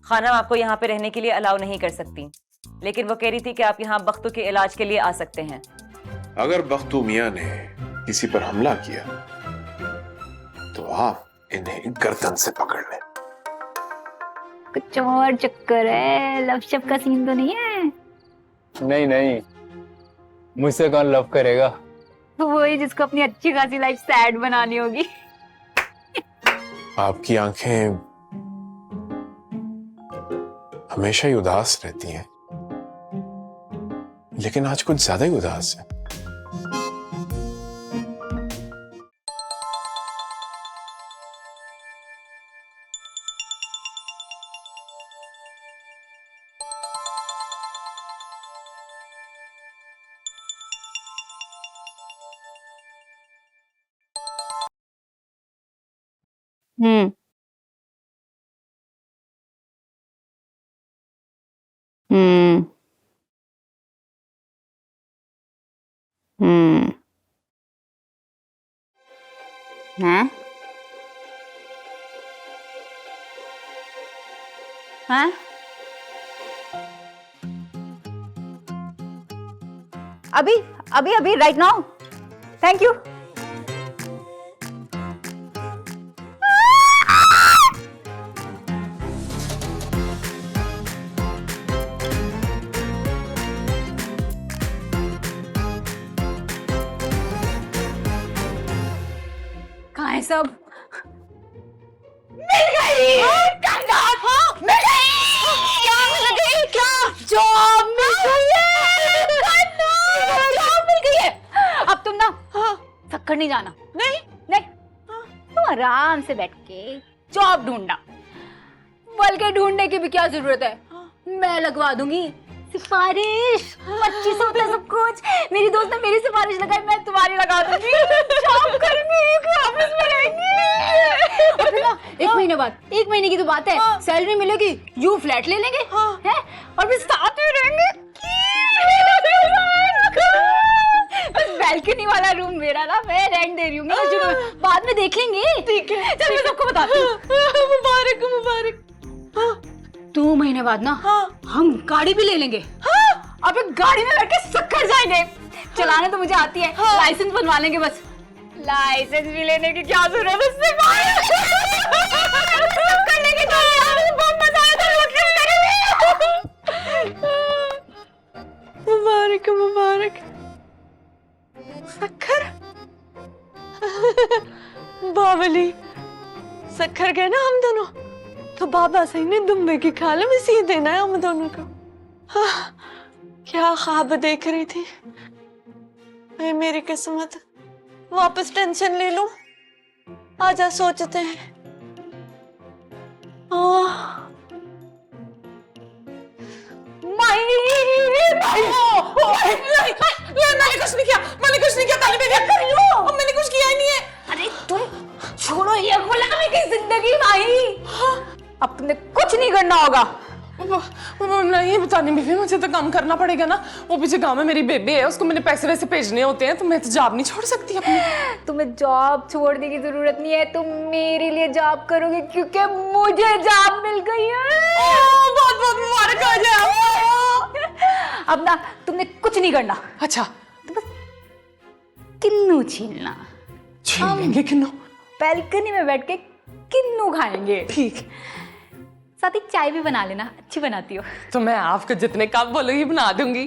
खानम आपको यहाँ पे रहने के लिए अलाउ नहीं कर सकती, लेकिन वो कह रही थी कि आप यहाँ बख्तू के इलाज के लिए आ सकते हैं। अगर बख्तू मियां ने किसी पर हमला किया तो आप इन्हें गर्दन से पकड़ लें। कुछ और चक्कर है, लव शव का सीन तो नहीं है? नहीं नहीं, मुझसे कौन लव करेगा? तो वही जिसको अपनी अच्छी खासी लाइफ सैड बनानी होगी। आपकी आंखें हमेशा ही उदास रहती हैं, लेकिन आज कुछ ज्यादा ही उदास है। हम्म हम्म हम्म हैं? हैं? अभी अभी अभी राइट नाउ। Thank you. कहाँ है सब? मिल गई। मिल गई। क्या मिल गई? क्या जॉब मिल गई है? जॉब मिल गई है। अब तुम ना सक्कर नहीं जाना। नहीं नहीं, तुम आराम से बैठ के जॉब ढूंढना। बल्कि ढूंढने की भी क्या जरूरत है, मैं लगवा दूंगी सिफारिश। 25 होता है सब कुछ। मेरी दोस्त ने मेरी सिफारिश लगाई, मैं तुम्हारी लगा दूंगी। जॉब करेंगे, ऑफिस में रहेंगे। और फिर ना 1 महीने बाद, 1 महीने की तो बात है, सैलरी मिलेगी, यू फ्लैट ले लेंगे हैं, और फिर साथ में रहेंगे। बस बैल्कनी वाला रूम मेरा ना, मैं रेंट दे रही हूँ, बाद में देख लेंगे। ठीक है, चल मैं सबको बताती हूँ। मुबारक मुबारक। 2 महीने बाद ना हम गाड़ी भी ले लेंगे। अब एक गाड़ी में बैठ के सक्कर जाएंगे। चलाने तो मुझे आती है, लाइसेंस बनवा लेंगे बस। लाइसेंस भी लेने की क्या जरूरत है? सक्कर लेके बहुत मजा आया था। मुबारक मुबारक। सक्कर बावली सक्कर गए ना हम दोनों, तो बाबा सही ने दुम्बे की खाल में सी देना है हम दोनों को। क्या ख्वाब देख रही थी मैं, मेरी किस्मत। वापस टेंशन ले लूं? आजा सोचते हैं। मैंने कुछ नहीं किया, मैंने कुछ नहीं किया, मैंने कुछ किया ही नहीं है। अरे तुम छोड़ो ये गुलामी की जिंदगी भाई। अब तुमने कुछ नहीं करना होगा। नहीं बतानी बीवी, मुझे तो काम करना पड़ेगा ना। वो पीछे गांव में मेरी बेबी है, उसको मैंने पैसे वैसे भेजने होते हैं, तो मैं तो जॉब नहीं छोड़ सकती अपनी। तुम्हें जॉब छोड़ने की जरूरत नहीं है, तुम मेरे लिए जॉब करोगे क्योंकि मुझे जॉब मिल गई है। बहुत बहुत मुबारक हो जाए। अब ना तुमने कुछ नहीं करना। अच्छा, तो बस किन्नू छीलना। छीन लेंगे किन्नू? बैल्कनी में बैठ के किन्नू खाएंगे। ठीक, साथ ही चाय भी बना लेना, अच्छी बनाती हो। तो मैं आपको जितने कप बोलोगी बना दूंगी।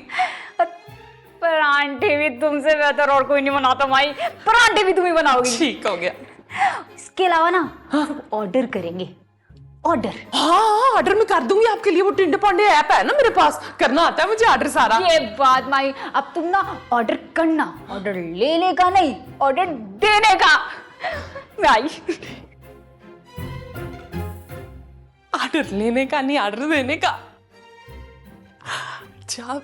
परांठे भी तुमसे बेहतर और कोई नहीं बनाता माई, परांठे भी तुम ही बनाओगी। ठीक हो गया। इसके अलावा ना ऑर्डर करेंगे, ऑर्डर। हाँ, ऑर्डर मैं कर दूंगी आपके लिए। वो टिंडे पांडे ऐप है ना मेरे पास, करना आता है मुझे ऑर्डर सारा। ये बात माई, अब तुम ना ऑर्डर करना, ऑर्डर लेने का नहीं, ऑर्डर देने का। माई ऑर्डर लेने का नहीं, ऑर्डर देने का। अच्छा,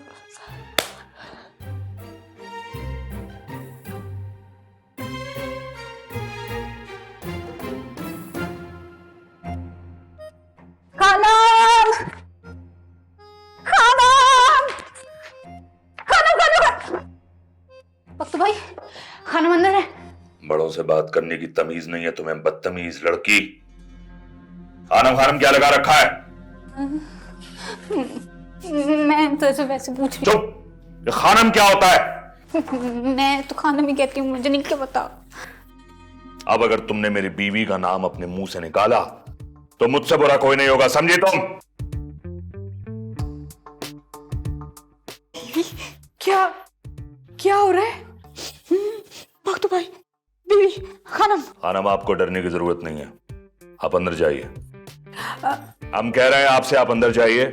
खानम खानम खानम खानम। वक्त भाई, खानम अंदर है। बड़ों से बात करने की तमीज नहीं है तुम्हें, बदतमीज लड़की। खानम खानम क्या लगा रखा है? मैं तो ऐसे वैसे पूछ रही चुप। ये खानम क्या होता है? हूँ। मैं तो खानम ही कहती हूँ, मुझे नहीं क्या पता। अब अगर तुमने मेरी बीवी का नाम अपने मुंह से निकाला तो मुझसे बुरा कोई नहीं होगा, समझी तुम? क्या क्या हो रहा है? भक्तू भाई, बीवी, खानम। खानम, आपको डरने की जरूरत नहीं है, आप अंदर जाइए। हम कह रहे हैं आपसे, आप अंदर जाइए।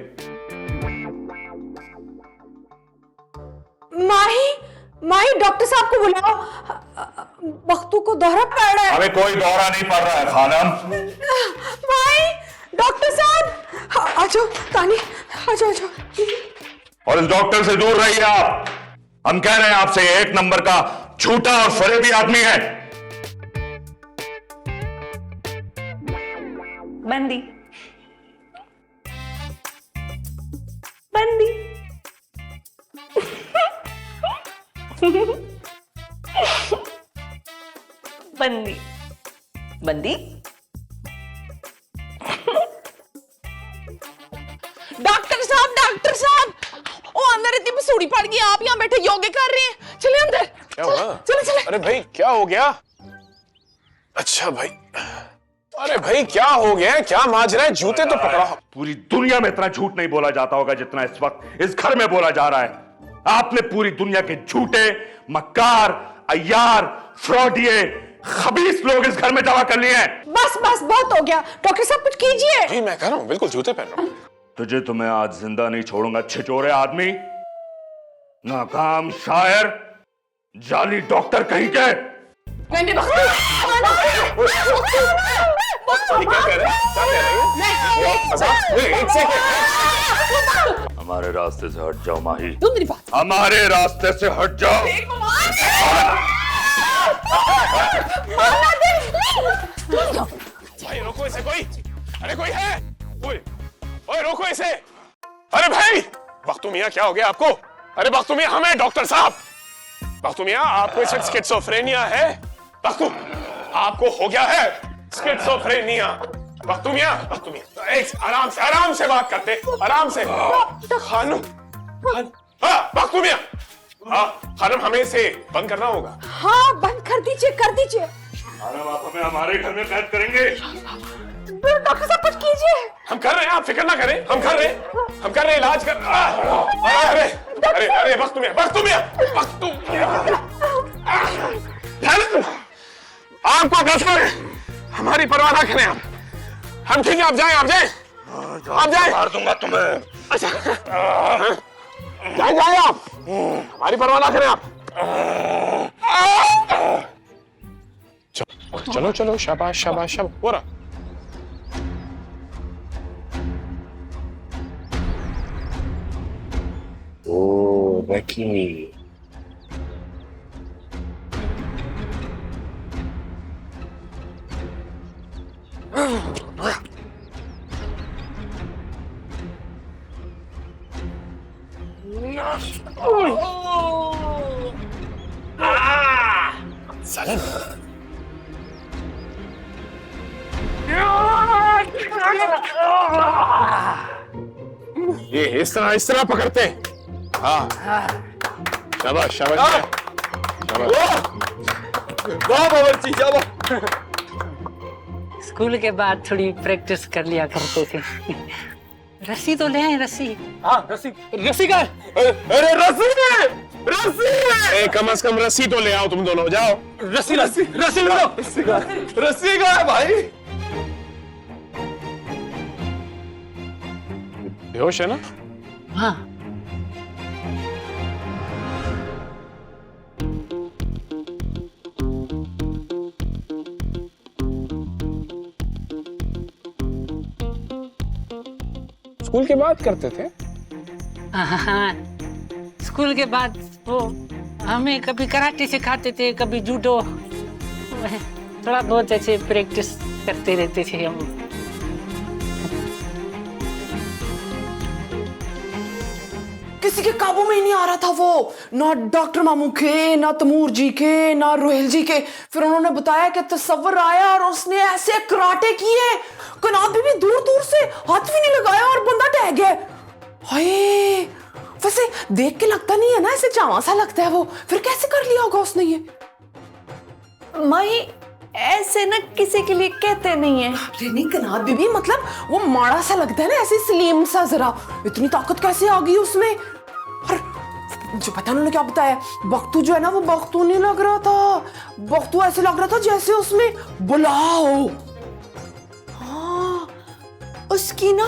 माही, डॉक्टर साहब को बुलाओ, बख्तू को दौरा पड़ रहा है। हमें कोई दौरा नहीं पड़ रहा है खानम। माही, डॉक्टर साहब, आ जाओ, तानी, आ जाओ, आ जाओ। और इस डॉक्टर से दूर रहिए आप। हम कह रहे हैं आपसे, ये 1 नंबर का झूठा और फरेबी आदमी है। बंदी बंदी बंदी बंदी। डॉक्टर साहब, ओ अंदर इतनी मसूड़ी पड़ गई, आप यहाँ बैठे योगा कर रहे हैं। चले अंदर। क्या हुआ? चले। अरे भाई क्या हो गया? अच्छा भाई, अरे भाई क्या हो गया? क्या माजरा है? जूते तो पकड़ो। पूरी दुनिया में इतना झूठ नहीं बोला जाता होगा जितना इस वक्त इस घर में बोला जा रहा है। आपने पूरी दुनिया के झूठे, मक्कार, अय्यार, फ्रॉडिये, खबीस लोग इस घर में जमा कर लिए हैं। बस बहुत हो गया। डॉक्टर साहब कुछ कीजिए। जी मैं कह रहा हूँ, बिल्कुल जूते पहन रहा हूँ। तुझे तो मैं आज जिंदा नहीं छोड़ूंगा, छिचोरे आदमी, नाकाम शायर, जाली डॉक्टर कहीं के। नहीं, क्या कह रहे हैं? हमारे रास्ते से हट जाओ माही, तुम मेरी बात। हमारे रास्ते से हट जाओ। भाई रोको इसे, कोई, अरे कोई है? ओए रोको इसे। अरे भाई बख्तू मियां, क्या हो गया आपको? अरे बख्तू मियां, हमें डॉक्टर साहब। बख्तू मियां, आपको इसे स्किज़ोफ्रेनिया है? बख्तू, आपको हो गया है स्किज़ोफ्रेनिया। बख्तू मियां, आराम से बात करते, आराम से। खानम, बख्तू मियां, खानम, हमें इसे बंद करना होगा। हाँ, बंद कर दीजिए। खानम, आप हमें हमारे घर में कैद करेंगे? डॉक्टर साहब कुछ कीजिए। हम कर रहे हैं, आप फिक्र ना करें, हम कर रहे हैं, इलाज कर। अरे बख्तू मियां, आपको कसम है, हमारी परवाह ना करें आप। हम ठीक है, आप जाएं। मार दूंगा तुम्हें। अच्छा, जाएं आप, हमारी परवाह ना करें आप। चलो, शाबाश, हो रहा। ओ रकी, ये इस तरह पकड़ते हैं। हाँ, शाबाश। स्कूल के बाद थोड़ी प्रैक्टिस कर लिया करते थे। रस्सी तो ले आए, रस्सी। रस्सी का? अरे रस्सी! कम से कम रस्सी तो ले आओ, तुम दोनों जाओ। रस्सी ले लो। रस्सी का है भाई। बेहोश है ना? हाँ। स्कूल के बाद करते थे? हाँ, स्कूल के बाद वो हमें कभी कराटे सिखाते थे, कभी जूडो, थोड़ा बहुत ऐसे प्रैक्टिस करते रहते थे हम। किसी के काबू में ही नहीं आ रहा था वो, ना डॉक्टर मामू के, ना तमूर जी के, ना रोहेल जी के। फिर उन्होंने बताया कि तसव्वुर आया और उसने ऐसे कराटे किए, कनाब भी दूर दूर से हाथ भी नहीं लगाया और बंदा ढह गया। हाय, वैसे देख के लगता नहीं है ना, ऐसे चावा सा लगता है वो। फिर कैसे कर लिया होगा उसने ये? माही ऐसे ना किसी के लिए कहते नहीं है। अरे नहीं कनात बीबी, मतलब वो माड़ा सा लगता है ना, ऐसे स्लिम सा जरा। इतनी ताकत कैसे आ गई उसमें? और जो पता उन्होंने क्या बताया, बख्तू जो है ना वो बख्तू नहीं लग रहा था, बख्तू ऐसे लग रहा था जैसे उसमें बुलाओ। हाँ, उसकी ना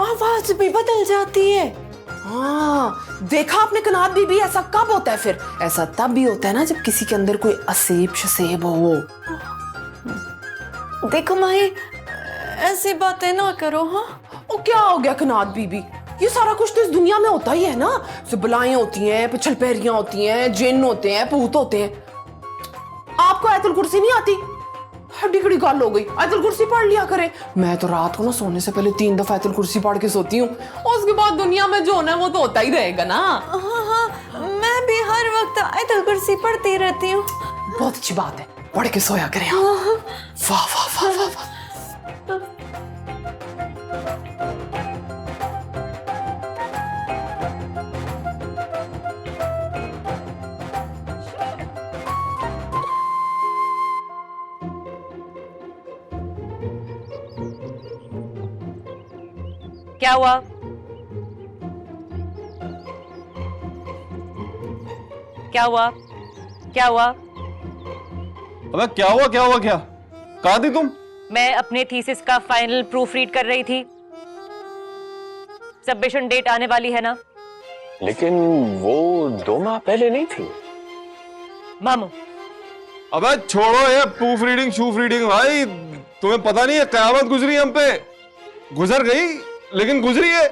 आवाज भी बदल जाती है। हाँ, देखा आपने कनात बीबी, ऐसा कब होता है? फिर ऐसा तब भी होता है ना जब किसी के अंदर कोई असेब शसेब हो। देखो माही, ऐसी बातें ना करो। हाँ, ओ क्या हो गया कनात बीबी, ये सारा कुछ तो इस दुनिया में होता ही है ना। बलाएं होती हैं, पिछल पैरियां होती हैं, जिन्न होते हैं, भूत होते हैं। आपको आयतुल कुर्सी नहीं आती? हड्डी कड़ी गल हो गई, आयतुल कुर्सी पढ़ लिया करे। मैं तो रात को ना सोने से पहले 3 दफा आयतुल कुर्सी पढ़ के सोती हूँ। उसके बाद दुनिया में जो होना है वो तो होता ही रहेगा ना। हाँ हाँ, मैं भी हर वक्त आयतुल कुर्सी पढ़ती रहती हूँ। बहुत अच्छी बात है, पढ़ के सोया करें। वाह वाह वाह वाह वाह। क्या हुआ? क्या हुआ? क्या हुआ? अबे क्या हुआ क्या हुआ? क्या कहा थी तुम? मैं अपने थीसिस का फाइनल प्रूफ रीड कर रही थी। सबमिशन डेट आने वाली है ना? लेकिन वो 2 माह पहले नहीं थी। मामू, अबे छोड़ो ये प्रूफ रीडिंग शूफ रीडिंग भाई, तुम्हें पता नहीं है कयामत गुजरी हम पे। गुजर गई लेकिन गुजरी है।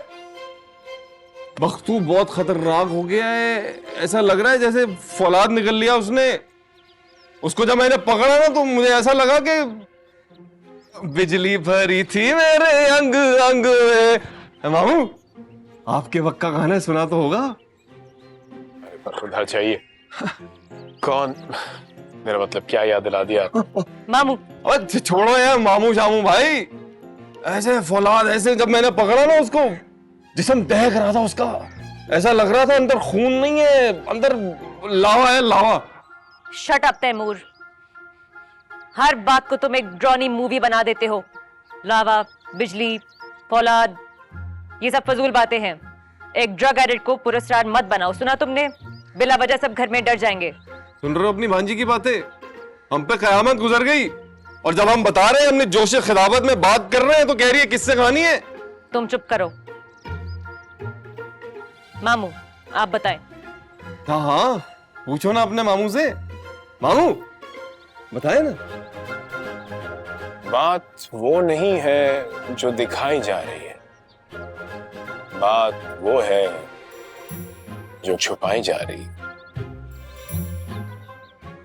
बख्तू बहुत खतरनाक हो गया है, ऐसा लग रहा है जैसे फौलाद निकल लिया उसने। उसको जब मैंने पकड़ा ना तो मुझे ऐसा लगा कि बिजली भरी थी मेरे अंग अंग में। मामू, आपके वक्त का गाना सुना तो होगा? पर उधर चाहिए। कौन? मेरा मतलब क्या याद दिला दिया? मामू, अरे छोड़ो यार मामू शामू भाई। ऐसे फौलाद, ऐसे जब मैंने पकड़ा ना उसको, जिस्म दहक रहा था उसका। ऐसा लग रहा था अंदर खून नहीं है, अंदर लावा है, लावा। Shut up Taimur. हर बात को तुम एक ड्रॉनी मूवी बना देते हो। लावा, बिजली, फौलाद, ये सब फजूल बातें हैं। एक ड्रग एडिक्ट को पुरस्कार मत बनाओ, सुना तुमने? बिला वजह सब घर में डर जाएंगे। सुन रहे हो अपनी भांजी की बातें? हम पे कयामत गुजर गई, और जब हम बता रहे हैं, हमने जोशे खिलाफत में बात कर रहे हैं, तो कह रही है किससे कहानी है। तुम चुप करो। मामू, आप बताएं। हाँ हाँ, पूछो ना अपने मामू से। मामू बताए ना। बात वो नहीं है जो दिखाई जा रही है, बात वो है जो छुपाई जा रही है।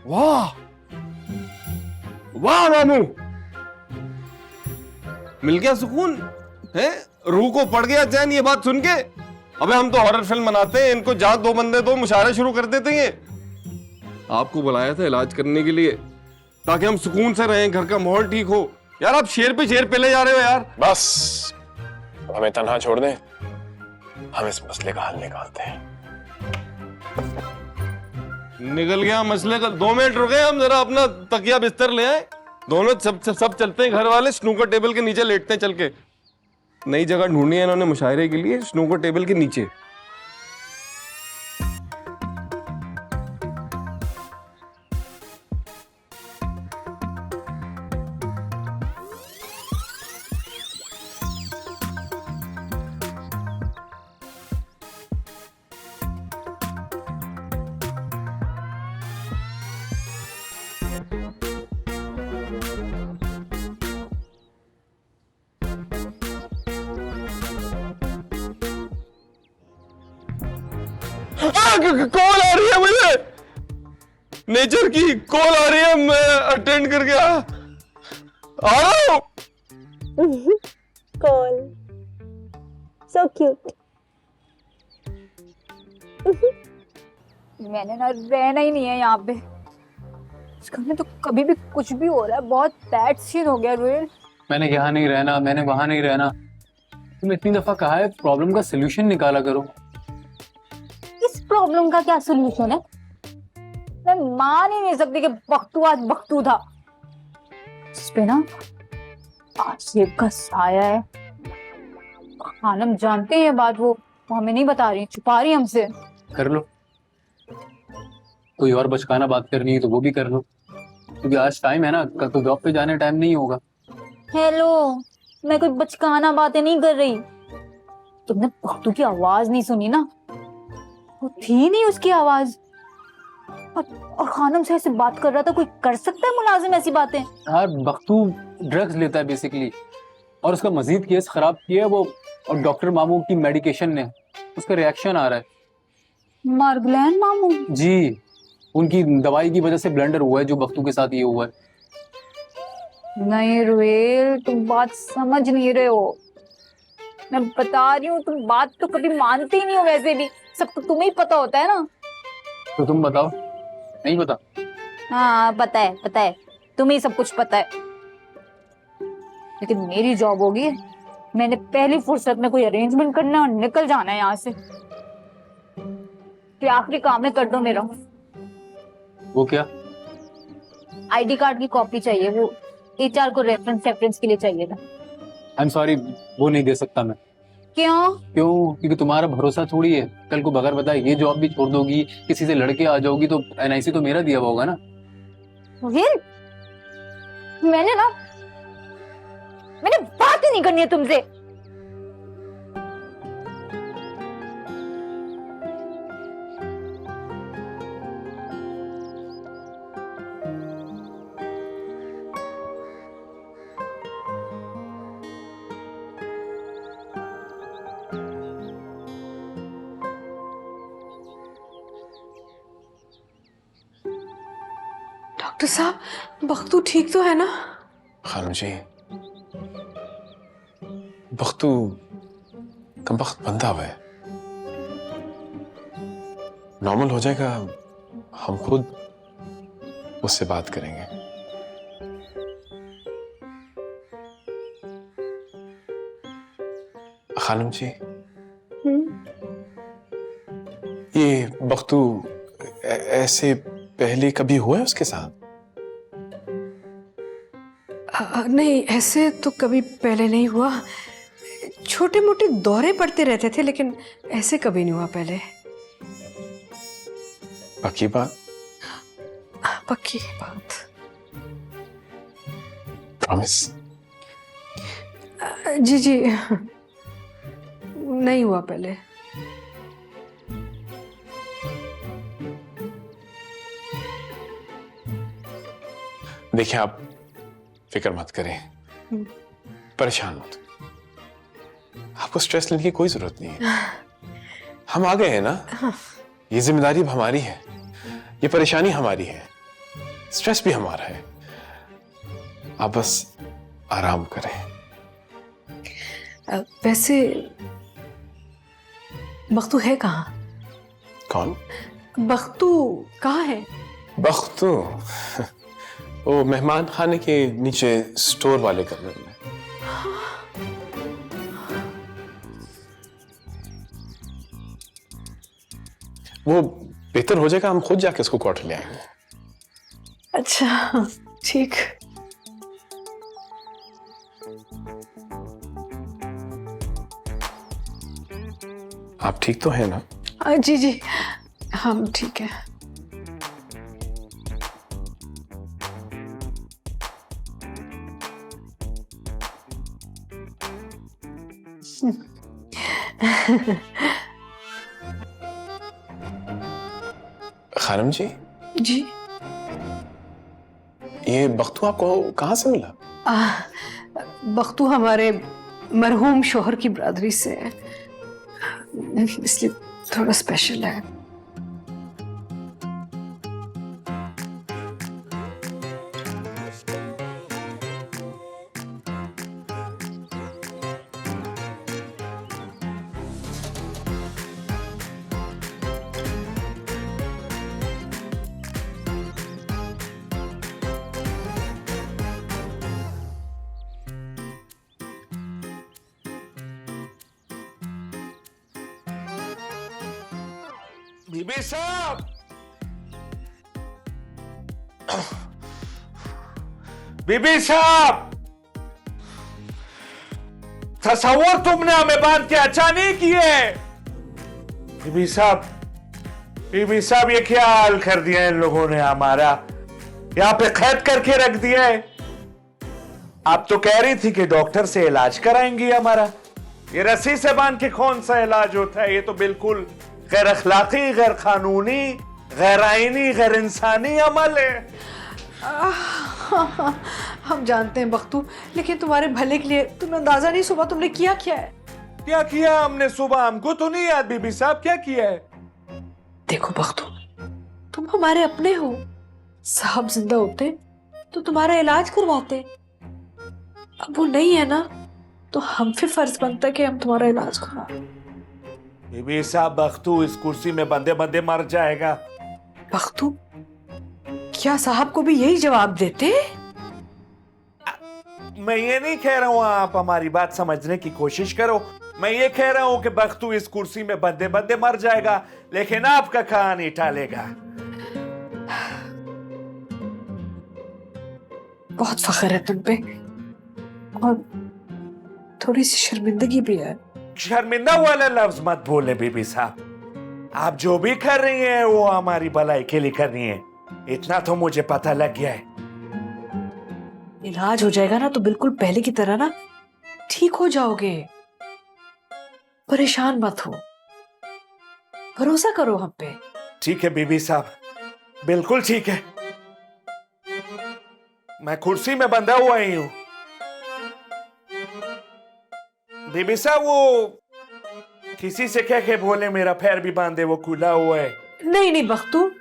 वाह वाह मामू, मिल गया सुकून है, रूह को पड़ गया चैन ये बात सुन के। अबे हम तो हॉरर फिल्म बनाते हैं, इनको जहां 2 बंदे तो मुशायरे शुरू कर देते हैं। आपको बुलाया था इलाज करने के लिए, ताकि हम सुकून से रहें, घर का माहौल ठीक हो। यार आप शेर पे शेर पेले जा रहे हो यार। बस अब हमें तन्हा छोड़ दें, हम इस मसले का हल निकालते हैं। निकल गया मसले का। 2 मिनट रुके, हम जरा अपना तकिया बिस्तर ले आए। दोनों सब चलते हैं, घर वाले स्नूकर टेबल के नीचे लेटते हैं चल के। नई जगह ढूंढी है इन्होंने मुशायरे के लिए, स्नूकर टेबल के नीचे। कॉल आ रही है मुझे, नेचर की कॉल आ रही है, मैं अटेंड करके आ रहा हूं। Call. So cute. मैंने ना रहना ही नहीं है यहाँ पे। इस घर में तो कभी भी कुछ भी हो रहा है। बहुत बैड सीन हो गया रोहिल। मैंने यहाँ नहीं रहना, मैंने वहां नहीं रहना। तुम इतनी दफा कहा है प्रॉब्लम का सोल्यूशन निकाला करो। इस प्रॉब्लम का क्या सोल्यूशन है? मैं मान ही नहीं सकती कि बख्तू आज बख्तू था। इस पे ना आसिफ का साया है। खानम जानते हैं ये बात, वो हमें नहीं बता रही, छुपा रही हमसे। कर लो, कोई और बचकाना बात करनी है तो वो भी कर लो, क्योंकि आज टाइम है ना, कल तो जॉब पे जाने टाइम नहीं होगा। हेलो, मैं कोई बचकाना बातें नहीं कर रही। तुमने बख्तू की आवाज नहीं सुनी ना? वो थी नहीं उसकी आवाज। और खानम से ऐसे बात कर रहा था। कोई कर सकता है मुलाजिम ऐसी बातें? यार बख्तू ड्रग्स लेता है बेसिकली, और उसका मजीद केस खराब किया है वो, और डॉक्टर मामू की मेडिकेशन ने उसका रिएक्शन आ रहा है। मार्गलैन मामू? जी, उनकी दवाई की वजह से ब्लंडर हुआ है जो बख्तू के साथ ये हुआ है। नहीं रोहेल, तुम बात समझ नहीं रहे हो। मैं बता रही हूँ, तुम बात तो कभी मानते ही नहीं हो। वैसे भी सब तो तुम्हें ही पता होता है ना। तो तुम बताओ, नहीं पता? हाँ पता है, पता है, तुम्हें सब कुछ पता है। लेकिन मेरी जॉब होगी, मैंने पहली फुर्सत में कोई अरेंजमेंट करना है और निकल जाना है यहाँ से। कि आखिरी काम है, कर दो मेरा। वो क्या? आईडी कार्ड की कॉपी चाहिए, वो एचआर को रेफरेंस के लिए चाहिए था। आई एम सॉरी, वो नहीं दे सकता मैं। क्यों? क्योंकि तुम्हारा भरोसा थोड़ी है, कल को बगैर बताए ये जॉब भी छोड़ दोगी, किसी से लड़के आ जाओगी तो एनआईसी तो मेरा दिया हुआ होगा ना। मैंने बात ही नहीं करनी है तुमसे। डॉक्टर साहब, बख्तू ठीक तो है ना? खानम जी, बख्तू कम वक्त बंधा हुआ है, नॉर्मल हो जाएगा। हम खुद उससे बात करेंगे। खानम जी, ये बख्तू ऐसे पहले कभी हुआ है उसके साथ? नहीं, ऐसे तो कभी पहले नहीं हुआ। छोटे मोटे दौरे पड़ते रहते थे, लेकिन ऐसे कभी नहीं हुआ पहले। पक्की बात? पक्की बात। प्रॉमिस? जी जी, नहीं हुआ पहले। देखिए, आप फिक्र मत करें, परेशान मत। आपको स्ट्रेस लेने की कोई जरूरत नहीं है। हम आ गए हैं ना, ये जिम्मेदारी अब हमारी है, ये परेशानी हमारी है, स्ट्रेस भी हमारा है। आप बस आराम करें। वैसे बख्तू है कहाँ? कौन? बख्तू कहाँ है? बख्तू वो मेहमान खाने के नीचे स्टोर वाले कमरे में। वो बेहतर हो जाएगा, हम खुद जाके उसको क्वार्टर ले आएंगे। अच्छा, ठीक। आप ठीक तो हैं ना? जी जी, हम ठीक है। खानम जी, जी, ये बख्तू आपको कहाँ से मिला? बख्तू हमारे मरहूम शोहर की बरादरी से है, इसलिए थोड़ा स्पेशल है। बीबी साहब, बीबी साहब, तस्वीर तुमने हमें बांध के अच्छा नहीं किए। बीबी साहब, बीबी साहब, ये क्या हाल कर दिया इन लोगों ने हमारा, यहाँ पे कैद करके रख दिया है। आप तो कह रही थी कि डॉक्टर से इलाज कराएंगी हमारा। ये रस्सी से बांध के कौन सा इलाज होता है? ये तो बिल्कुल गैर अखलाकी, गैर कानूनी, गैर आईनी, गैर इंसानी अमल है। हम जानते हैं बख्तू, लेकिन तुम्हारे भले के लिए तुम्हें अंदाजा नहीं सुबह तुमने किया क्या है। क्या किया हमने सुबह? हमको तो नहीं याद बीबी साहब, क्या किया है? देखो बख्तू, तुम हमारे अपने हो, साहब जिंदा होते तो तुम्हारा इलाज करवाते। अब वो नहीं है ना, तो हम फिर फर्ज बनता है कि हम तुम्हारा इलाज करवाएं। बीबी साहब, बख्तू इस कुर्सी में बंदे बंदे मर जाएगा। बख्तू, क्या साहब को भी यही जवाब देते? मैं ये नहीं कह रहा हूं, आप हमारी बात समझने की कोशिश करो। मैं ये कह रहा हूं कि बख्तू इस कुर्सी में बंदे बंदे मर जाएगा, लेकिन आपका कहां नहीं टालेगा। बहुत फख्र है तुम पे, और थोड़ी सी शर्मिंदगी भी है। शर्मिंदा वाला लफ्ज मत बोले बीबी साहब। आप जो भी कर रही हैं वो हमारी भलाई के लिए कर रही हैं, इतना तो मुझे पता लग गया है। इलाज हो जाएगा ना तो बिल्कुल पहले की तरह ना ठीक हो जाओगे। परेशान मत हो, भरोसा करो हम पे। ठीक है बीबी साहब, बिल्कुल ठीक है। मैं कुर्सी में बंधा हुआ ही हूं। बीबी साहब, वो किसी से कह के बोले मेरा पैर भी बांधे, वो खुला हुआ है। नहीं नहीं बख्तू,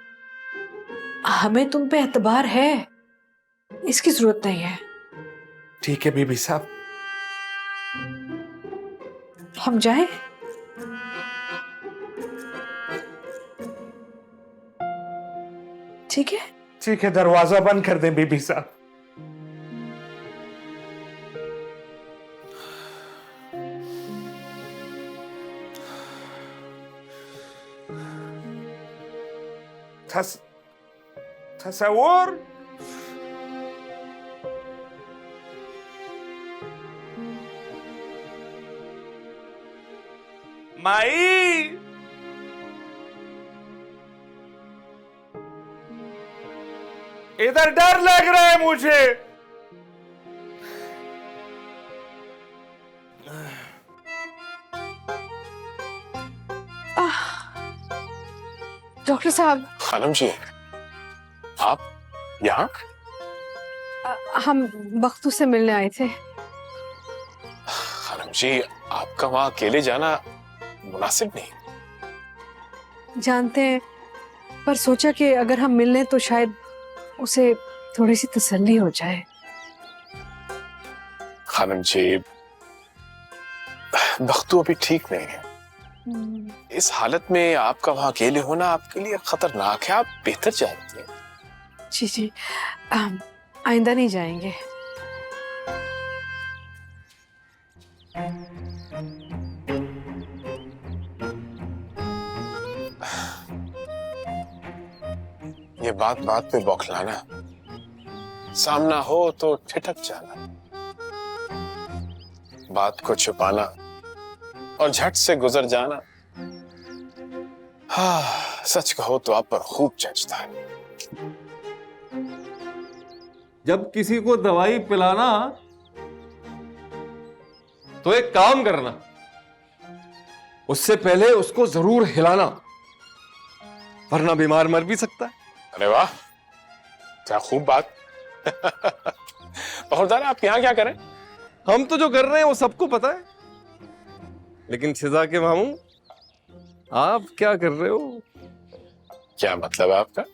हमें तुम पे एतबार है, इसकी जरूरत नहीं है। ठीक है बीबी साहब। हम जाएं? ठीक है। ठीक है, दरवाजा बंद कर दें बीबी साहब। तस्वीर, माई, इधर डर लग रहा है मुझे। डॉक्टर साहब, खानम जी, आप यहाँ? हम बख्तू से मिलने आए थे। खानम जी, आपका वहां अकेले जाना मुनासिब नहीं। जानते हैं, पर सोचा कि अगर हम मिल लें तो शायद उसे थोड़ी सी तसल्ली हो जाए। खानम जी, बख्तू अभी ठीक नहीं है। इस हालत में आपका वहां अकेले होना आपके लिए खतरनाक है। आप बेहतर जानते हैं। जी जी, आइंदा नहीं जाएंगे। ये बात बात में बौखलाना, सामना हो तो ठिठक जाना, बात को छुपाना और झट से गुजर जाना। हाँ, सच कहो तो आप पर खूब जचता है। जब किसी को दवाई पिलाना तो एक काम करना, उससे पहले उसको जरूर हिलाना, वरना बीमार मर भी सकता है। अरे वाह, क्या खूब बात। पहरदार, आप यहाँ क्या करें? हम तो जो कर रहे हैं वो सबको पता है, लेकिन शिजा के मामू, आप क्या कर रहे हो? क्या मतलब है आपका?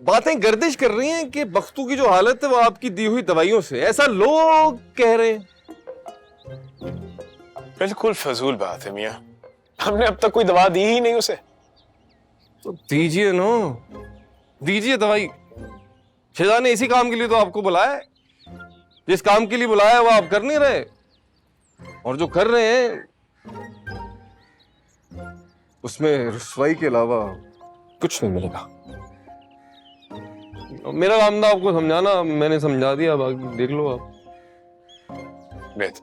बातें गर्दिश कर रही हैं कि बख्तू की जो हालत है वो आपकी दी हुई दवाइयों से, ऐसा लोग कह रहे हैं। बिल्कुल फजूल बात है मियां, हमने अब तक कोई दवा दी ही नहीं उसे। तो दीजिए नो, दीजिए दवाई। शिजा ने इसी काम के लिए तो आपको बुलाया है। जिस काम के लिए बुलाया है वो आप कर नहीं रहे, और जो कर रहे हैं उसमें रुसवाई के अलावा कुछ नहीं मिलेगा। मेरा काम था आपको समझाना, मैंने समझा दिया, बाकी देख लो आप। बेहतर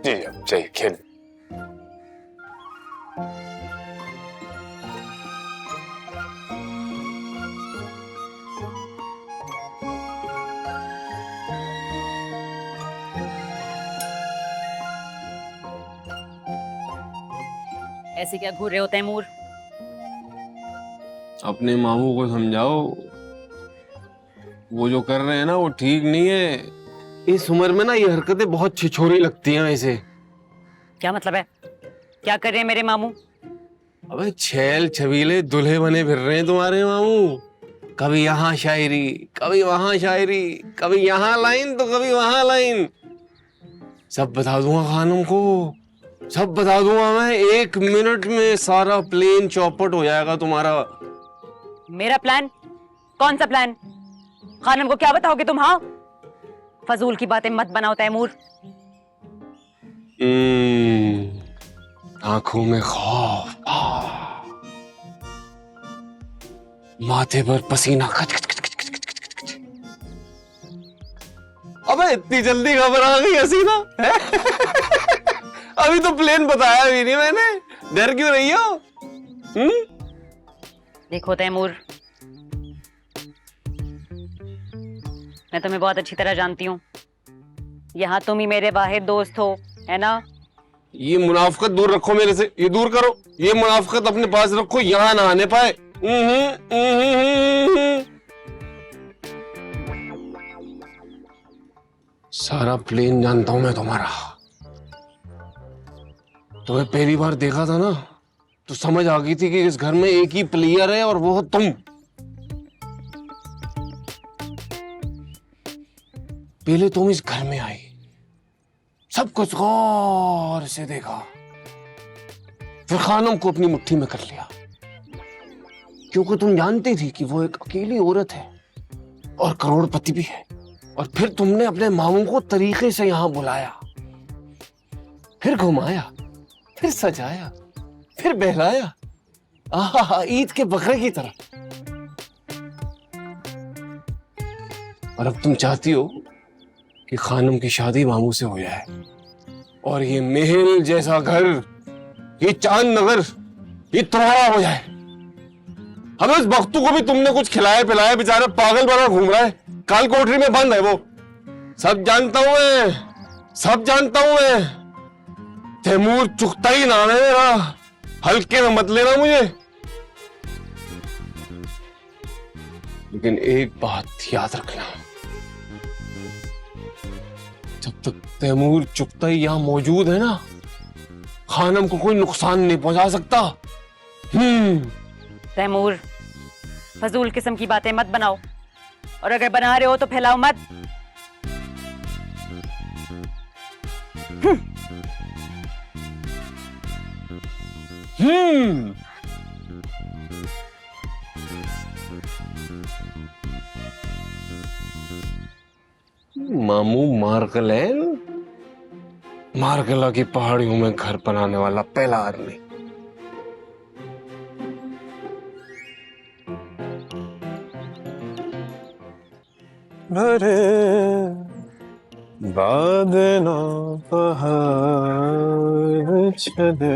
जी, अब चाहिए खेल। ऐसे क्या घूर रहे हो तैमूर? अपने मामू को समझाओ, वो जो कर रहे हैं ना वो ठीक नहीं है। इस उम्र में ना ये हरकतें बहुत छिछोरी लगती हैं इसे। क्या मतलब है? क्या कर रहे हैं मेरे मामू? अबे छैल छबीले दुल्हे बने फिर रहे हैं तुम्हारे मामू। कभी यहाँ शायरी, कभी वहां शायरी, कभी यहाँ लाइन तो कभी वहां लाइन। सब बता दूंगा खानम को, सब बता दूंगा मैं। 1 मिनट में सारा प्लेन चौपट हो जाएगा तुम्हारा। मेरा प्लान? कौन सा प्लान? खानम को क्या बताओगे तुम? हाँ, फजूल की बातें मत बनाओ तैमूर। आंखों में खौफ, माथे पर पसीना खच खच खच खच खच खच खच। अबे इतनी जल्दी खबर आ गई हसीना? अभी तो प्लेन बताया भी नहीं मैंने, डर क्यों रही हो? देखो तैमूर, मैं तुम्हें बहुत अच्छी तरह जानती हूँ। यहाँ तुम ही मेरे वाहिद दोस्त हो, है ना? ये मुनाफकत दूर रखो मेरे से, ये दूर करो। ये मुनाफकत अपने पास रखो, यहाँ ना आने पाए। सारा प्लेन जानता हूं मैं तुम्हारा। तुम्हें पहली बार देखा था ना तो समझ आ गई थी कि इस घर में एक ही प्लेयर है और वो हो तुम। पहले तुम इस घर में आई, सब कुछ गौर से देखा, फिर खानम को अपनी मुट्ठी में कर लिया, क्योंकि तुम जानती थी कि वो एक अकेली औरत है और करोड़पति भी है। और फिर तुमने अपने मामू को तरीके से यहां बुलाया, फिर घुमाया, फिर सजाया, फिर बहलाया, आहा ईद के बकरे की तरह। और अब तुम चाहती हो कि खानम की शादी मामू से हो जाए और ये महल जैसा घर, ये चांद नगर, ये तुम्हारा हो जाए। अब इस बख्तू को भी तुमने कुछ खिलाया पिलाया, बेचारा पागल बना घूम रहा है, काल कोठरी में बंद है वो। सब जानता हूं मैं, सब जानता हूं मैं। तैमूर चुकता ही नाम है मेरा, हल्के में मत लेना मुझे। लेकिन एक बात याद रखना, जब तक तैमूर चुकता ही यहां मौजूद है ना, खानम को कोई नुकसान नहीं पहुंचा सकता। तैमूर, फजूल किस्म की बातें मत बनाओ, और अगर बना रहे हो तो फैलाओ मत। मामू मार्कलैन, मार्कला की पहाड़ियों में घर बनाने वाला पहला आदमी। अरे बादना पहाड़ चले,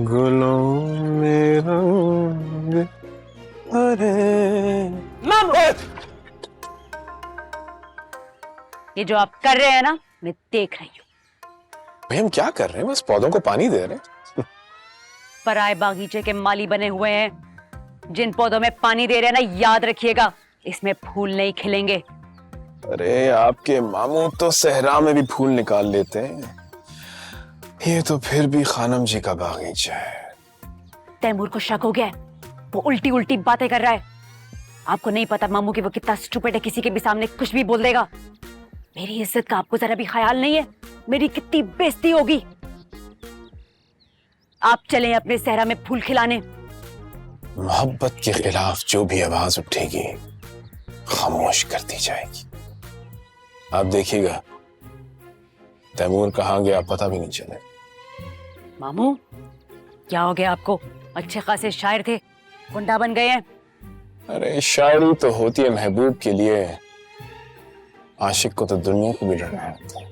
गुलों में रंग अरे। ये जो आप कर रहे हैं ना, मैं देख रही हूँ। भाई हम क्या कर रहे हैं? बस पौधों को पानी दे रहे हैं। पराए बागीचे के माली बने हुए हैं। जिन पौधों में पानी दे रहे हैं ना, याद रखिएगा, इसमें फूल नहीं खिलेंगे। अरे आपके मामू तो सहरा में भी फूल निकाल लेते हैं, ये तो फिर भी खानम जी का बागीचा है। तैमूर को शक हो गया है, वो उल्टी उल्टी बातें कर रहा है। आपको नहीं पता मामू कि वो कितना स्टूपिड है, किसी के भी सामने कुछ भी बोल देगा। मेरी इज्जत का आपको जरा भी ख्याल नहीं है, मेरी कितनी बेइज्जती होगी। आप चलें अपने सहरा में फूल खिलाने। मोहब्बत के खिलाफ जो भी आवाज उठेगी खामोश कर दी जाएगी। आप देखिएगा तैमूर कहाँ गया पता भी नहीं चले। मामू, क्या हो गया आपको? अच्छे खासे शायर थे, गुंडा बन गए हैं। अरे शायरी तो होती है महबूब के लिए, आशिक को तो दुनिया को भी लड़ना होता है।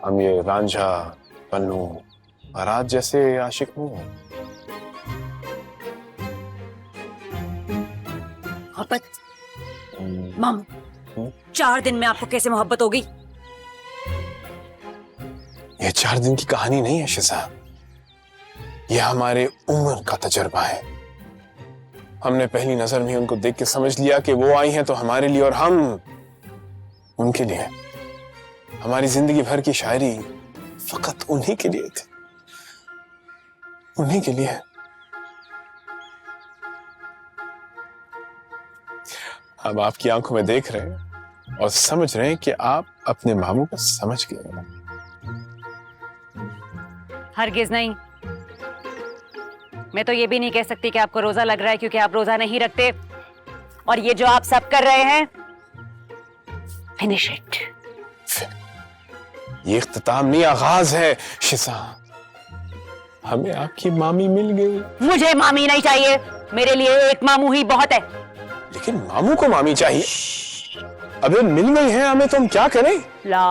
हम ये रांझा, पन्नू, आराज जैसे आशिक नहीं हैं। मोहब्बत मामू, 4 दिन में आपको कैसे मोहब्बत हो गई? ये 4 दिन की कहानी नहीं है शिजा, ये हमारे उम्र का तजुर्बा है। हमने पहली नजर में उनको देख के समझ लिया कि वो आई हैं तो हमारे लिए और हम उनके लिए। हमारी जिंदगी भर की शायरी फकत उन्हीं के लिए थी, उन्हीं के लिए। अब आपकी आंखों में देख रहे हैं और समझ रहे हैं कि आप अपने मामू को समझ गए। हरगिज नहीं। मैं तो ये भी नहीं कह सकती कि आपको रोजा लग रहा है, क्योंकि आप रोजा नहीं रखते। और ये जो आप सब कर रहे हैं, फिनिश इट। ये इख्तिताम नहीं, आगाज है शिजा। हमें आपकी मामी मिल गई। मुझे मामी नहीं चाहिए, मेरे लिए एक मामू ही बहुत है। लेकिन मामू को मामी चाहिए। अबे मिल गई है हमें, तो हम क्या करें? ला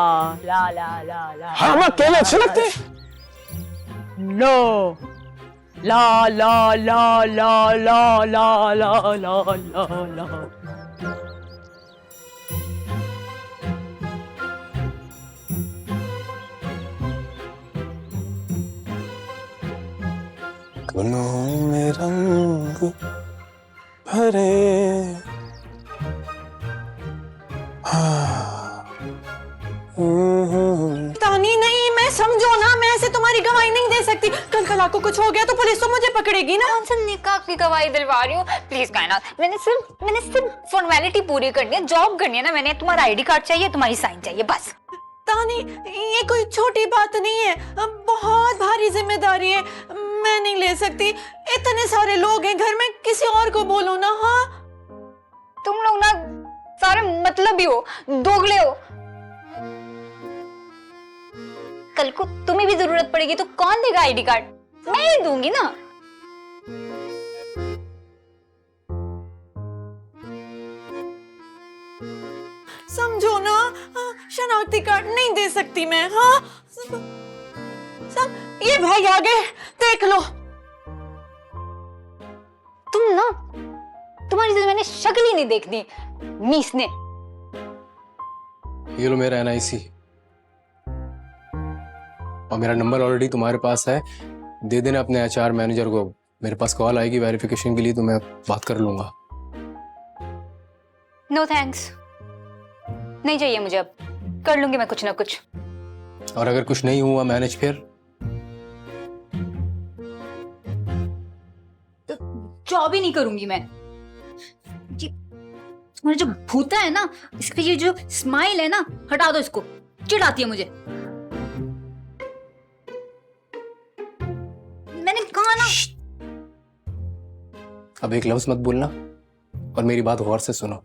ला ला ला ला। हाँ, हम अकेले अच्छे लगते हैं। नो, ला ला ला ला ला ला ला ला ला ला। गलों में रंग भरे, तानी नहीं, मैं समझो ना, मैं ऐसे तुम्हारी गवाही नहीं दे सकती। कल कला को कुछ हो गया तो पुलिस तो मुझे पकड़ेगी ना। कौन सा निकाह की गवाही दिलवा रही हूँ? प्लीज कायनात, मैंने सिर्फ फॉर्मेलिटी पूरी करनी है, जॉब करनी है ना। मैंने तुम्हारा आईडी कार्ड चाहिए, तुम्हारी साइन चाहिए, बस। तानी, ये कोई छोटी बात नहीं है, बहुत भारी जिम्मेदारी है, मैं नहीं ले सकती। इतने सारे लोग हैं घर में, किसी और को बोलो ना। हाँ, तुम लोग ना सारे मतलब ही हो, दोगले हो। कल को तुम्हें भी जरूरत पड़ेगी तो कौन देगा आईडी कार्ड? मैं ही दूंगी ना। समझो ना, शनाख्ती कार्ड नहीं दे सकती मैं। हाँ, ये भाई आ गए, देख लो। तुम ना, तुम्हारी तो मैंने शक्ल ही नहीं देखनी मीस ने। ये लो मेरा NIC और मेरा नंबर ऑलरेडी तुम्हारे पास है, दे देना अपने HR मैनेजर को। मेरे पास कॉल आएगी वेरिफिकेशन के लिए तो मैं बात कर लूंगा। नो थैंक्स, नहीं चाहिए मुझे, अब कर लूंगी मैं कुछ ना कुछ। और अगर कुछ नहीं हुआ मैनेज, फिर जॉब ही नहीं करूंगी मैं। तुम्हारा जो भूता है ना, इस पे ये जो स्माइल है ना, हटा दो इसको, चिढ़ाती है मुझे। मैंने कहा ना। अब एक लफ्ज मत बोलना और मेरी बात गौर से सुनो।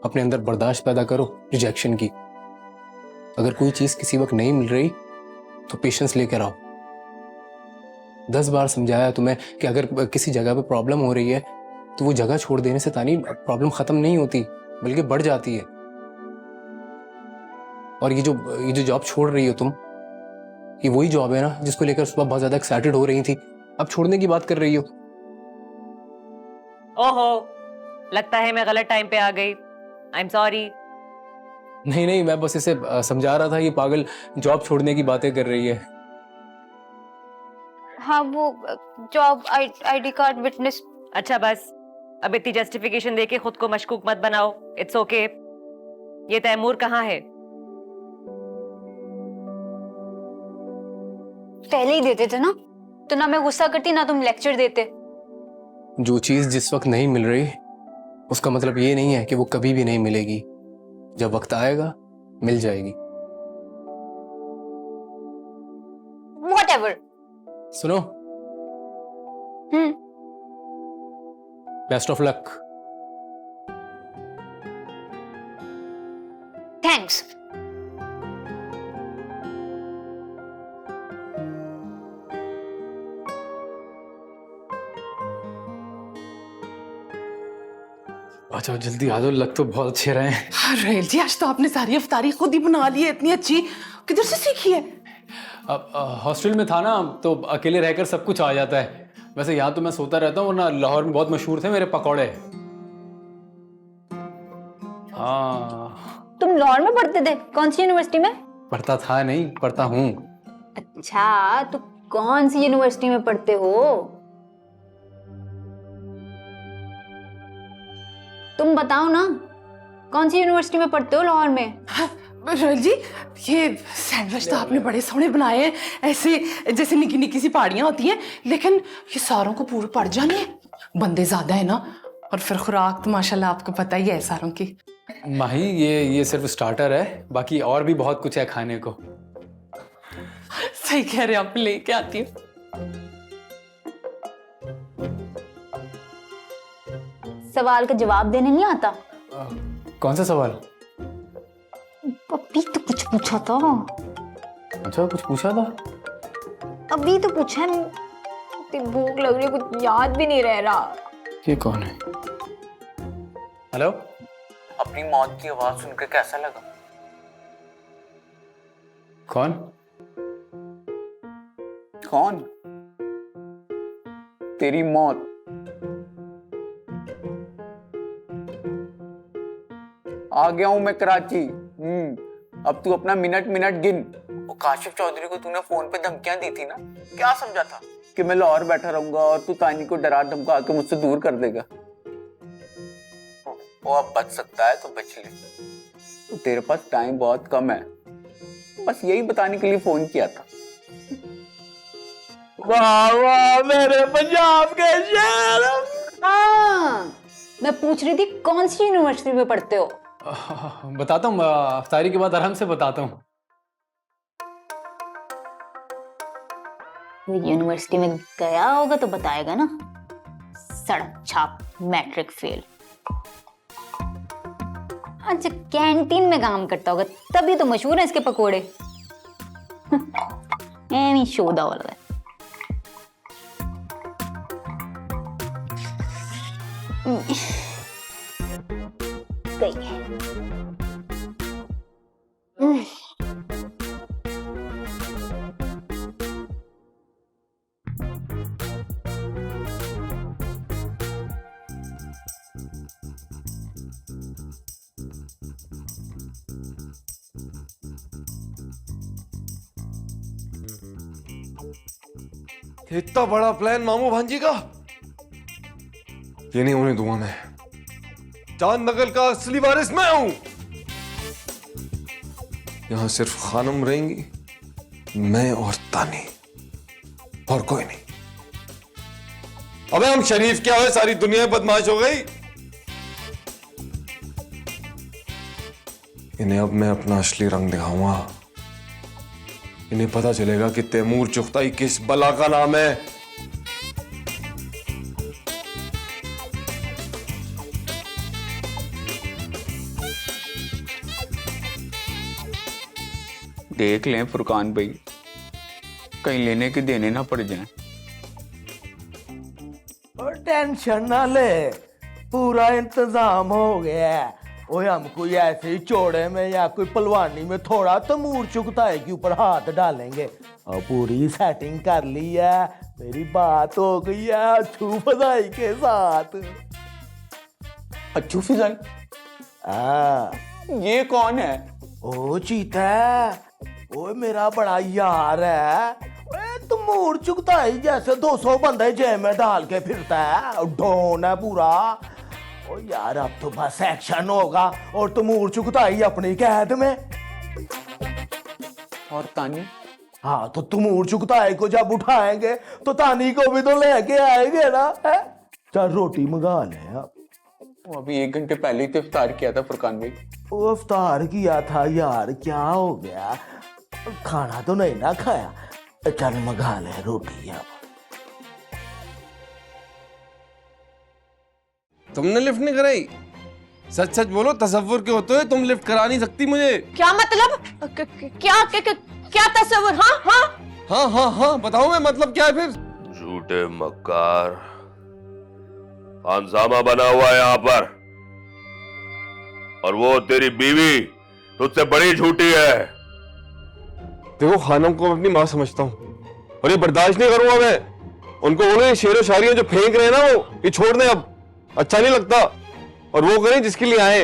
अपने अंदर बर्दाश्त पैदा करो रिजेक्शन की। अगर कोई चीज किसी वक्त नहीं मिल रही तो पेशेंस लेकर आओ। 10 बार समझाया तुम्हें कि अगर किसी जगह पे प्रॉब्लम हो रही है तो वो जगह छोड़ देने से तानी प्रॉब्लम खत्म नहीं होती, बल्कि बढ़ जाती है। और ये जो जॉब छोड़ रही हो तुम, ये वही जॉब है ना जिसको लेकर सुबह बहुत ज्यादा एक्साइटेड हो रही थी, अब छोड़ने की बात कर रही हो। ओहो, लगता है मैं गलत टाइम पे आ गई। I am sorry. नहीं, मैं बस इसे समझा रहा था, ये पागल जॉब छोड़ने की बातें कर रही है। हाँ, वो जॉब, आईडी कार्ड, विटनेस। अच्छा बस, अब इतनी जस्टिफिकेशन देके खुद को मशकूक मत बनाओ। It's okay. ये तैमूर कहाँ है? पहले ही देते थे ना, तो ना मैं गुस्सा करती ना तुम लेक्चर देते। जो चीज जिस वक्त नहीं मिल रही उसका मतलब ये नहीं है कि वो कभी भी नहीं मिलेगी। जब वक्त आएगा मिल जाएगी। Whatever. सुनो, बेस्ट ऑफ लक। थैंक्स। अच्छा जल्दी आ जाओ, लग तो बहुत अच्छे रहे हैं। रोहेल जी, आज तो आपने सारी अफ्तारी खुद ही बना ली है, इतनी अच्छी। किधर से सीखी है? अब हॉस्टल में था ना, तो अकेले रहकर सब कुछ आ जाता है। वैसे यहाँ तो मैं सोता रहता हूँ, वरना लाहौर में बहुत मशहूर थे मेरे पकौड़े। हाँ। तुम लाहौर में पढ़ते थे? कौन सी यूनिवर्सिटी में? पढ़ता था नहीं, पढ़ता हूँ। अच्छा, तो कौन सी यूनिवर्सिटी में पढ़ते हो? तुम बताओ ना, कौन सी यूनिवर्सिटी में पढ़ते हो लाहौर में? रोहेल जी, ये सैंडविच तो आपने बड़े सोहने बनाए हैं, ऐसे जैसे निकी निकी सी पहाड़ियां होती हैं, लेकिन ये सारों को पूरे पड़ जानी है। बंदे ज्यादा है ना, और फिर खुराक तो माशाल्लाह आपको पता ही है सारों की। माही, ये सिर्फ स्टार्टर है, बाकी और भी बहुत कुछ है खाने को। सही कह रहे हैं आप, लेके आती हूँ। सवाल का जवाब देने नहीं आता? कौन सा सवाल? अभी तो कुछ पूछा था। अच्छा, कुछ पूछा था? अभी तो पूछा। इतनी भूख लग रही है, कुछ याद भी नहीं रह रहा। ये कौन है? हेलो। अपनी मौत की आवाज सुनकर कैसा लगा? कौन? कौन? तेरी मौत। आ गया हूं मैं कराची। अब तू अपना मिनट मिनट गिन। वो काशिफ चौधरी को तूने फोन पे धमकियां दी थी ना, क्या समझा था कि मैं लाहौर बैठा रहूंगा और तू तानी को डरा धमका के मुझसे दूर कर देगा? वो अब बच सकता है तो बच ले, तो तेरे पास टाइम बहुत कम है। बस यही बताने के लिए फोन किया था। वाह वाह मेरे पंजाब के शेर। हाँ, मैं पूछ रही थी कौन सी यूनिवर्सिटी में पढ़ते हो? बताता हूँ, अफ्तारी के बाद आराम से बताता हूँ। वो यूनिवर्सिटी में गया होगा तो बताएगा ना। सड़क छाप, मैट्रिक फेल। अच्छा, कैंटीन में काम करता होगा, तभी तो मशहूर है इसके पकोड़े। नहीं शोधा वाला है। गई। इतना बड़ा प्लान मामू भांजी का, ये नहीं होने दूंगा मैं। चांद नगल का असली वारिस मैं हूं। यहां सिर्फ खानम रहेंगी, मैं और तानी, और कोई नहीं। अबे हम शरीफ क्या है, सारी दुनिया बदमाश हो गई। इन्हें अब मैं अपना असली रंग दिखाऊंगा। इन्हें पता चलेगा कि तैमूर चुगताई किस बला का नाम है। देख लें फुरकान भाई, कहीं लेने के देने ना पड़ जाएं। और टेंशन ना ले, पूरा इंतजाम हो गया है। ओए हम कोई ऐसे ही चौड़े में या कोई पलवानी में थोड़ा तैमूर चुगताई के ऊपर हाथ डालेंगे और पूरी सेटिंग कर ली है। मेरी बात हो गई है अच्छू फजाई के साथ। अच्छू फिजाई? ये कौन है? ओ चीता, ओए मेरा बड़ा यार है। ओए तैमूर चुगताई जैसे 200 बंदे जेब में डाल के फिरता है, डॉन है पूरा। ओ यार अब तो बस एक्शन होगा और तैमूर चुगताई अपनी कैद में। और तानी? हाँ, तो तैमूर चुगताई को जब उठाएंगे तो तानी को भी तो लेके आएंगे ना। है चल रोटी मंगा ले आप। अभी 1 घंटे पहले ही तो इफ्तार किया था फुरकान भाई। वो इफ्तार किया था यार, क्या हो गया? खाना तो नहीं ना खाया? चल मंगा ले रोटी अब। तुमने लिफ्ट नहीं कराई? सच सच बोलो, तसव्वुर के होते हुए तुम लिफ्ट करा नहीं सकती मुझे। क्या मतलब? क्या तस्वीर? हाँ हाँ हाँ हाँ हाँ बताओ, मैं मतलब क्या है फिर? झूठे मक्कार, हंगामा बना हुआ है यहाँ पर। और वो तेरी बीवी तुझसे बड़ी झूठी है। देखो खानम को अपनी माँ समझता हूँ और ये बर्दाश्त नहीं करूंगा मैं। उनको बोलो ये शेरो शायरियां जो फेंक रहे हैं ना वो ये छोड़ दें, अब अच्छा नहीं लगता, और वो करें जिसके लिए आए,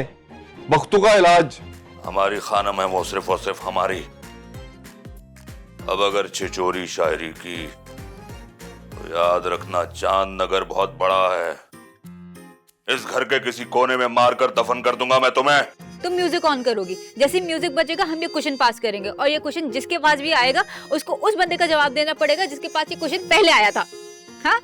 बख्तू का इलाज। हमारी खानम है वो सिर्फ और सिर्फ हमारी। अब अगर छिचोरी शायरी की तो याद रखना चांद नगर बहुत बड़ा है। इस घर के किसी कोने में मारकर दफन कर दूंगा मैं तुम्हें। तुम म्यूजिक ऑन करोगी, जैसे म्यूजिक बजेगा हम ये क्वेश्चन पास करेंगे, और ये क्वेश्चन जिसके पास भी आएगा उसको उस बंदे का जवाब देना पड़ेगा जिसके पास ये क्वेश्चन पहले आया था। हाँ